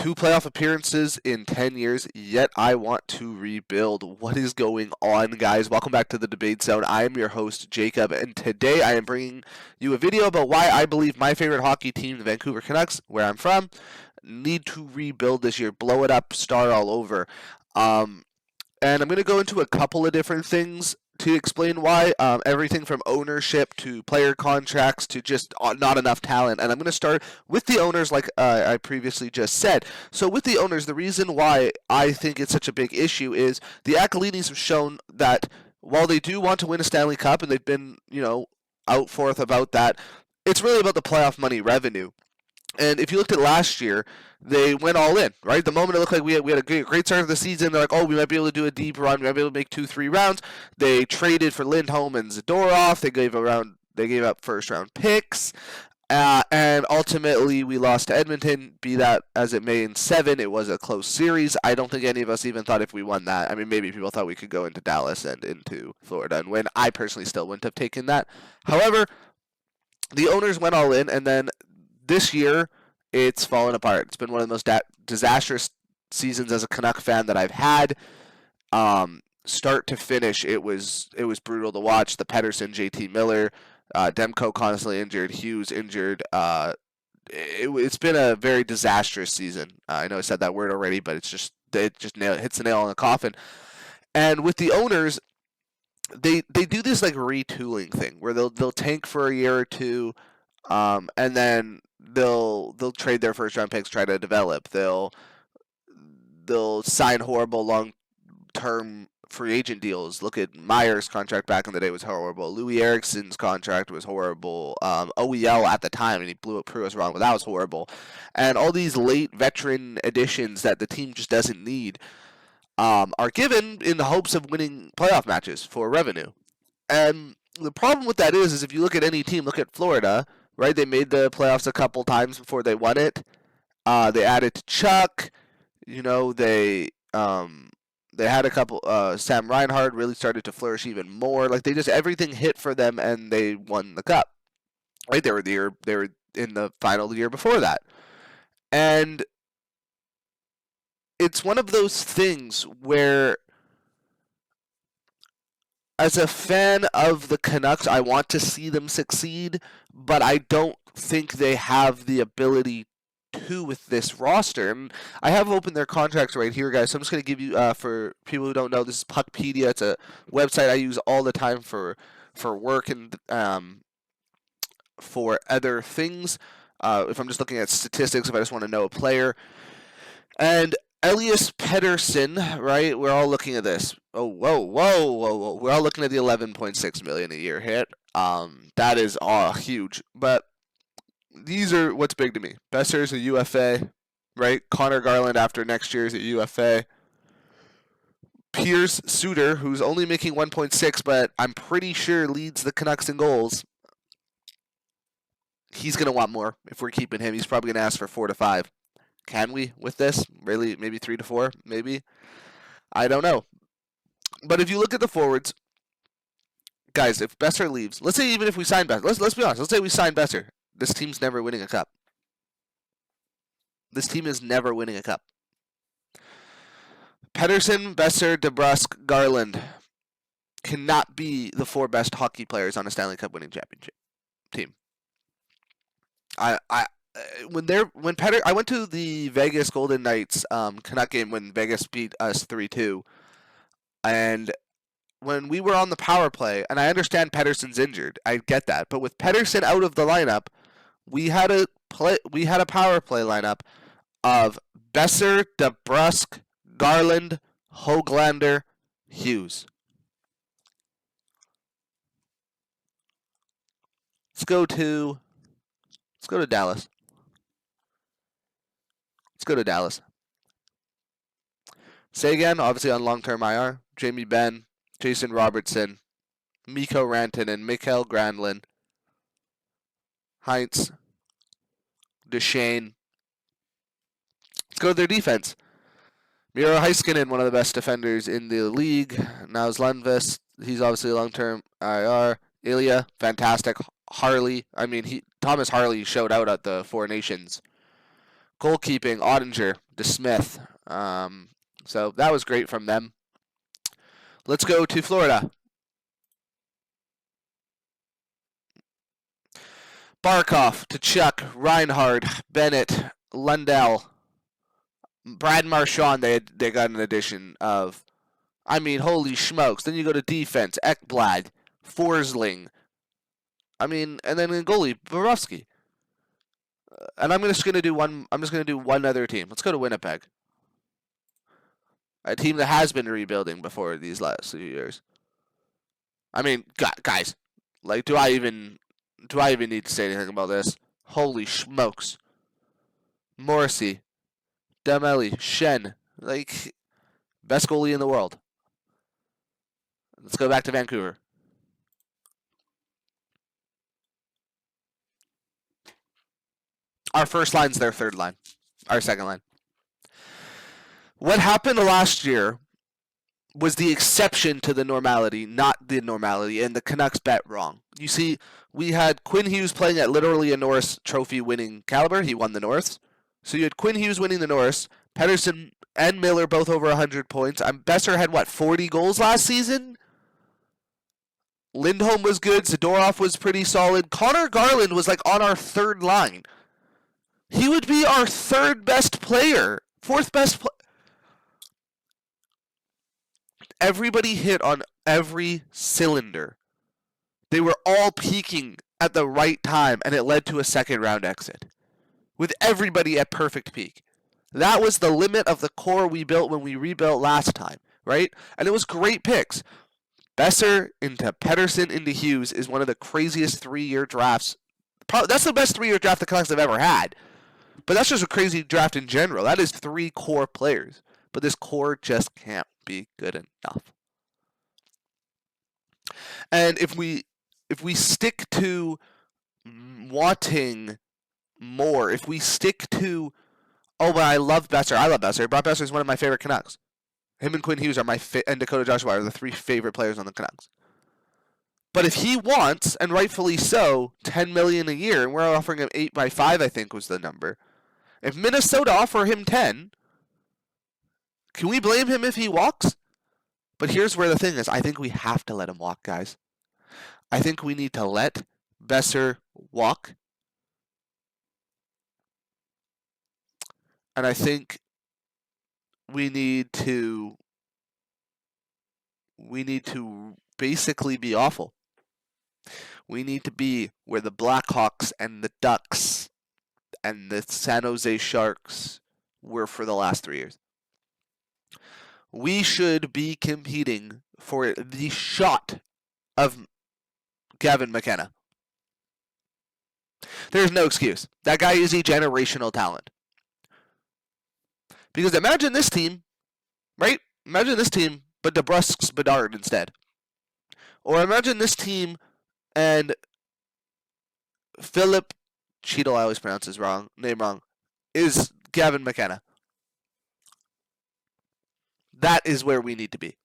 2 playoff appearances in 10 years, yet I want to rebuild. What is going on, guys? Welcome back to the Debate Zone. I am your host, Jacob, and today I am bringing you a video about why I believe my favorite hockey team, the Vancouver Canucks, where I'm from, need to rebuild this year, blow it up, start all over. And I'm going to go into a couple of different things to explain why. Everything from ownership to player contracts to just not enough talent. And I'm going to start with the owners, like I previously just said. So with the owners, the reason why I think it's such a big issue is the Accolades have shown that while they do want to win a Stanley Cup, and they've been, out forth about that, it's really about the playoff money revenue. And if you looked at last year, they went all in, right? The moment it looked like we had a great start of the season, they're like, oh, we might be able to do a deep run. We might be able to make 2-3 rounds. They traded for Lindholm and Zadorov. They gave up first-round picks. And ultimately, we lost to Edmonton. Be that as it may, in 7, it was a close series. I don't think any of us even thought if we won that. I mean, maybe people thought we could go into Dallas and into Florida and win. I personally still wouldn't have taken that. However, the owners went all in, and then this year, it's fallen apart. It's been one of the most disastrous seasons as a Canuck fan that I've had. Start to finish, it was brutal to watch. The Pettersson, JT Miller, Demko constantly injured, Hughes injured. It's been a very disastrous season. I know I said that word already, but it just hits the nail on the coffin. And with the owners, they do this like retooling thing where they'll tank for a year or two, and then they'll trade their first round picks, try to develop. They'll sign horrible long term free agent deals. Look at Meyer's contract back in the day was horrible. Louis Eriksson's contract was horrible. OEL at the time, and he blew up Pruitt wrong, but that was horrible. And all these late veteran additions that the team just doesn't need are given in the hopes of winning playoff matches for revenue. And the problem with that is if you look at any team, look at Florida, right? They made the playoffs a couple times before they won it. They added to Chuck. They had a couple. Sam Reinhart really started to flourish even more. Like everything hit for them, and they won the cup. Right? They were in the final the year before that, and it's one of those things where, as a fan of the Canucks, I want to see them succeed, but I don't think they have the ability to with this roster. And I have opened their contracts right here, guys, so I'm just going to give you, for people who don't know, this is Puckpedia. It's a website I use all the time for work and for other things. If I'm just looking at statistics, if I just want to know a player. And Elias Pettersson, right? We're all looking at this. Oh, whoa. We're all looking at the $11.6 million a year hit. That is huge. But these are what's big to me. Besser is a UFA, right? Connor Garland after next year is a UFA. Piers Suter, who's only making 1.6, but I'm pretty sure leads the Canucks in goals. He's going to want more if we're keeping him. He's probably going to ask for 4 to 5. Can we with this? Really? Maybe 3 to 4? Maybe? I don't know. But if you look at the forwards, guys, if Besser leaves, let's say even if we sign Besser, let's be honest, let's say we sign Besser, this team's never winning a cup. This team is never winning a cup. Pettersson, Besser, DeBrusk, Garland cannot be the 4 best hockey players on a Stanley Cup winning championship team. I went to the Vegas Golden Knights Canuck game when Vegas beat us 3-2, and when we were on the power play, and I understand Pettersson's injured, I get that, but with Pettersson out of the lineup, we had a power play lineup of Besser, DeBrusk, Garland, Höglander, Hughes. Let's go to Dallas. Let's go to Dallas. Sagan, obviously on long-term IR. Jamie Benn, Jason Robertson, Mikko Rantanen, Mikael Granlund, Heinz, Duchesne. Let's go to their defense. Miro Heiskanen, one of the best defenders in the league. Nils Lundqvist, he's obviously long-term IR. Ilya, fantastic. Harley, Thomas Harley showed out at the Four Nations Goalkeeping, Ottinger, DeSmith. So that was great from them. Let's go to Florida. Barkov, Tkachuk, Reinhard, Bennett, Lundell, Brad Marchand. They got an addition of, I mean, holy smokes. Then you go to defense, Ekblad, Forsling. I mean, and then in goalie, Borowski. And I'm just gonna do one other team. Let's go to Winnipeg. A team that has been rebuilding before these last few years. I mean, guys, like, do I even need to say anything about this? Holy smokes! Morrissey, Damelli, Shen, like, best goalie in the world. Let's go back to Vancouver. Our first line's their third line. Our second line. What happened last year was the exception to the normality, not the normality, and the Canucks bet wrong. You see, we had Quinn Hughes playing at literally a Norris Trophy winning caliber. He won the Norris. So you had Quinn Hughes winning the Norris, Pettersson and Miller both over 100 points. Besser had, 40 goals last season? Lindholm was good. Zadorov was pretty solid. Connor Garland was, on our third line. He would be our third best player. Fourth best player. Everybody hit on every cylinder. They were all peaking at the right time, and it led to a second round exit. With everybody at perfect peak. That was the limit of the core we built when we rebuilt last time, right? And it was great picks. Besser into Pettersson into Hughes is one of the craziest 3-year drafts. That's the best 3-year draft the Canucks have ever had. But that's just a crazy draft in general. That is 3 core players. But this core just can't be good enough. And if we stick to wanting more, if we stick to, but I love Besser. Brock Besser is one of my favorite Canucks. Him and Quinn Hughes are and Dakota Joshua are the 3 favorite players on the Canucks. But if he wants, and rightfully so, $10 million a year, and we're offering him 8 by 5, I think was the number. If Minnesota offer him 10, can we blame him if he walks? But here's where the thing is. I think we have to let him walk, guys. I think we need to let Besser walk. And I think we need to basically be awful. We need to be where the Blackhawks and the Ducks and the San Jose Sharks were for the last 3 years. We should be competing for the shot of Gavin McKenna. There's no excuse. That guy is a generational talent. Because imagine this team, right? Imagine this team, but DeBrusk's Bedard instead. Or imagine this team and Philip Cheadle, I always pronounce his name wrong, is Gavin McKenna. That is where we need to be.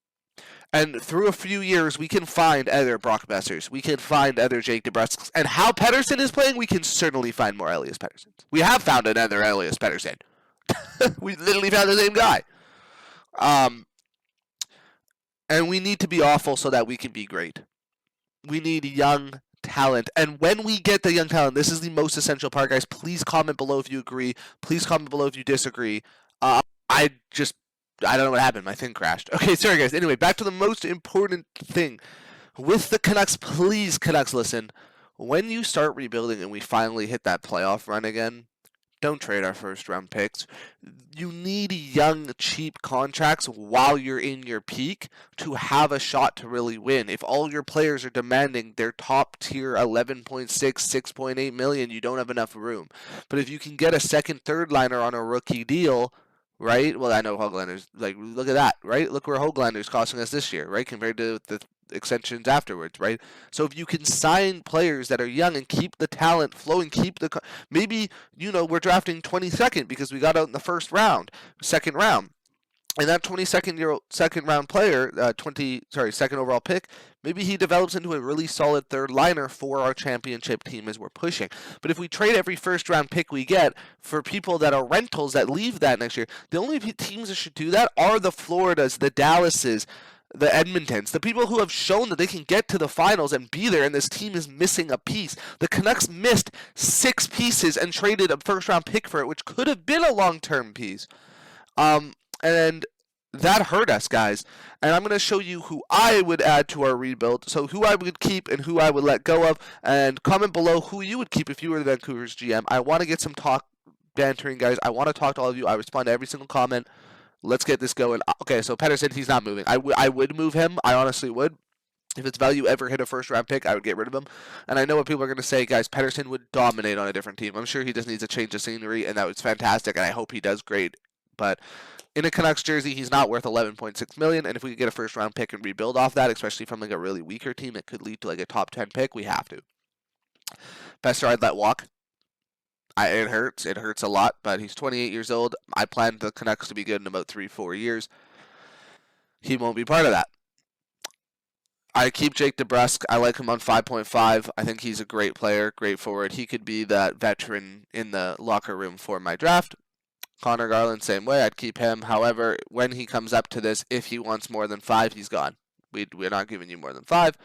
And through a few years, we can find other Brock Bessers. We can find other Jake DeBrusks. And how Pettersson is playing, we can certainly find more Elias Petterssons. We have found another Elias Pettersson. We literally found the same guy. And we need to be awful so that we can be great. We need young talent. And when we get the young talent, this is the most essential part, guys. Please comment below if you agree. Please comment below if you disagree. I don't know what happened. My thing crashed. Okay, sorry, guys. Anyway, back to the most important thing. With the Canucks, please, Canucks, listen. When you start rebuilding and we finally hit that playoff run again, don't trade our first-round picks. You need young, cheap contracts while you're in your peak to have a shot to really win. If all your players are demanding their top-tier 11.6, 6.8 million, you don't have enough room. But if you can get a second, third liner on a rookie deal, right? Well, I know Höglander's, look at that, right? Look where Höglander's costing us this year, right? Compared to the extensions afterwards, right? So if you can sign players that are young and keep the talent flowing, maybe, we're drafting 22nd because we got out in the second round. And that 22nd second round player, second overall pick, maybe he develops into a really solid third liner for our championship team as we're pushing. But if we trade every first round pick we get for people that are rentals that leave that next year, the only teams that should do that are the Floridas, the Dallases, the Edmontons, the people who have shown that they can get to the finals and be there, and this team is missing a piece. The Canucks missed 6 pieces and traded a first round pick for it, which could have been a long term piece. And that hurt us, guys. And I'm going to show you who I would add to our rebuild. So who I would keep and who I would let go of. And comment below who you would keep if you were the Vancouver's GM. I want to get some bantering, guys. I want to talk to all of you. I respond to every single comment. Let's get this going. Okay, so Pettersson, he's not moving. I would move him. I honestly would. If its value ever hit a first-round pick, I would get rid of him. And I know what people are going to say, guys, Pettersson would dominate on a different team. I'm sure he just needs a change of scenery, and that was fantastic, and I hope he does great. But in a Canucks jersey, he's not worth $11.6 million, and if we could get a first-round pick and rebuild off that, especially from like a really weaker team that could lead to like a top 10 pick, we have to. Besser, I'd let walk. It hurts. It hurts a lot, but he's 28 years old. I plan the Canucks to be good in about 3-4 years. He won't be part of that. I keep Jake DeBrusk. I like him on 5.5. I think he's a great player, great forward. He could be that veteran in the locker room for my draft. Connor Garland, same way. I'd keep him. However, when he comes up to this, if he wants more than 5, he's gone. We're not giving you more than 5.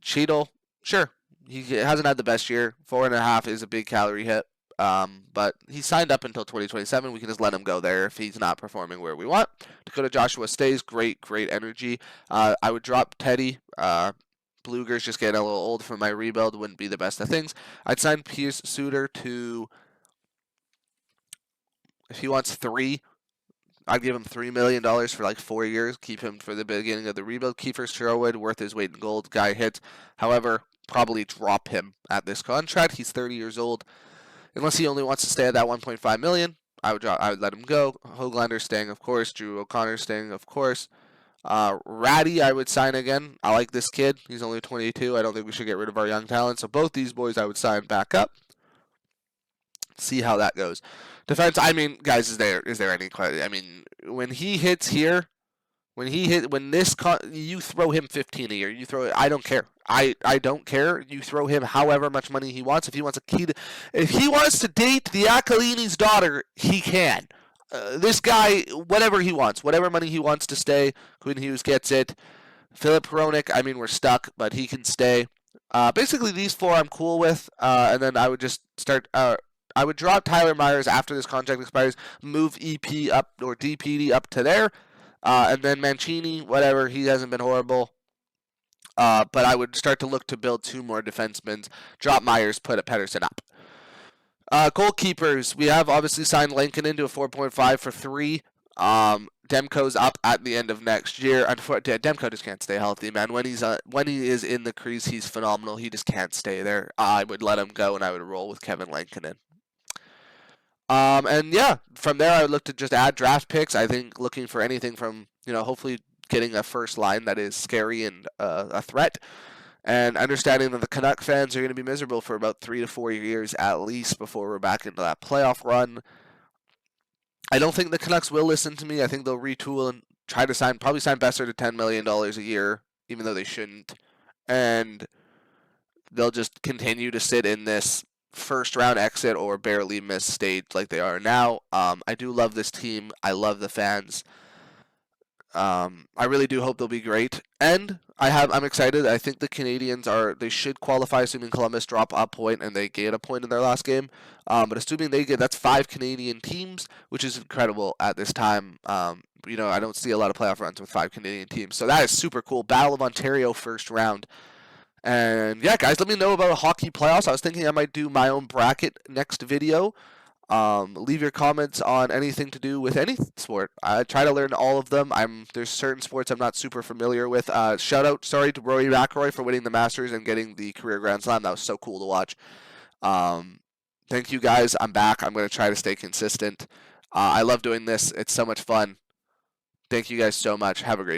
Cheadle, sure. He hasn't had the best year. 4.5 is a big calorie hit. But he signed up until 2027. We can just let him go there if he's not performing where we want. Dakota Joshua stays. Great energy. I would drop Teddy. Bluger's just getting a little old for my rebuild. Wouldn't be the best of things. I'd sign Piers Suter to, if he wants 3, I'd give him $3 million for like 4 years. Keep him for the beginning of the rebuild. Kiefer Sherwood, worth his weight in gold. Guy hits. However, probably drop him at this contract. He's 30 years old. Unless he only wants to stay at that $1.5 million, I would let him go. Höglander staying, of course. Drew O'Connor staying, of course. Ratty, I would sign again. I like this kid. He's only 22. I don't think we should get rid of our young talent. So both these boys I would sign back up. See how that goes. Defense, I mean, guys, is there any question? I mean, when he hits here, you throw him 15 a year. You throw it. I don't care. I don't care. You throw him however much money he wants. If he wants to date the Aquilini's daughter, he can. This guy, whatever he wants, whatever money he wants to stay, Quinn Hughes gets it. Philip Hronik, I mean, we're stuck, but he can stay. Basically, these 4 I'm cool with, and then I would just start. I would drop Tyler Myers after this contract expires, move EP up or DPD up to there. And then Mancini, whatever, he hasn't been horrible. But I would start to look to build 2 more defensemen. Drop Myers, put a Pettersson up. Goalkeepers, we have obviously signed Lincoln into a 4.5 for 3. Demko's up at the end of next year. Demko just can't stay healthy, man. When he is in the crease, he's phenomenal. He just can't stay there. I would let him go, and I would roll with Kevin Lankinen. And yeah, from there I would look to just add draft picks. I think looking for anything from, hopefully getting a first line that is scary and a threat, and understanding that the Canuck fans are going to be miserable for about 3 to 4 years at least before we're back into that playoff run. I don't think the Canucks will listen to me. I think they'll retool and try to probably sign Besser to $10 million a year, even though they shouldn't. And they'll just continue to sit in this first round exit or barely miss stage like they are now. I do love this team. I love the fans. I really do hope they'll be great. And I'm excited. I think the Canadians they should qualify, assuming Columbus drop a point and they get a point in their last game. But assuming that's 5 Canadian teams, which is incredible at this time. I don't see a lot of playoff runs with 5 Canadian teams. So that is super cool. Battle of Ontario first round. And yeah, guys, let me know about hockey playoffs. I was thinking I might do my own bracket next video. Leave your comments on anything to do with any sport. I try to learn all of them. There's certain sports I'm not super familiar with. Shout out, to Rory McIlroy for winning the Masters and getting the career Grand Slam. That was so cool to watch. Thank you, guys. I'm back. I'm going to try to stay consistent. I love doing this. It's so much fun. Thank you guys so much. Have a great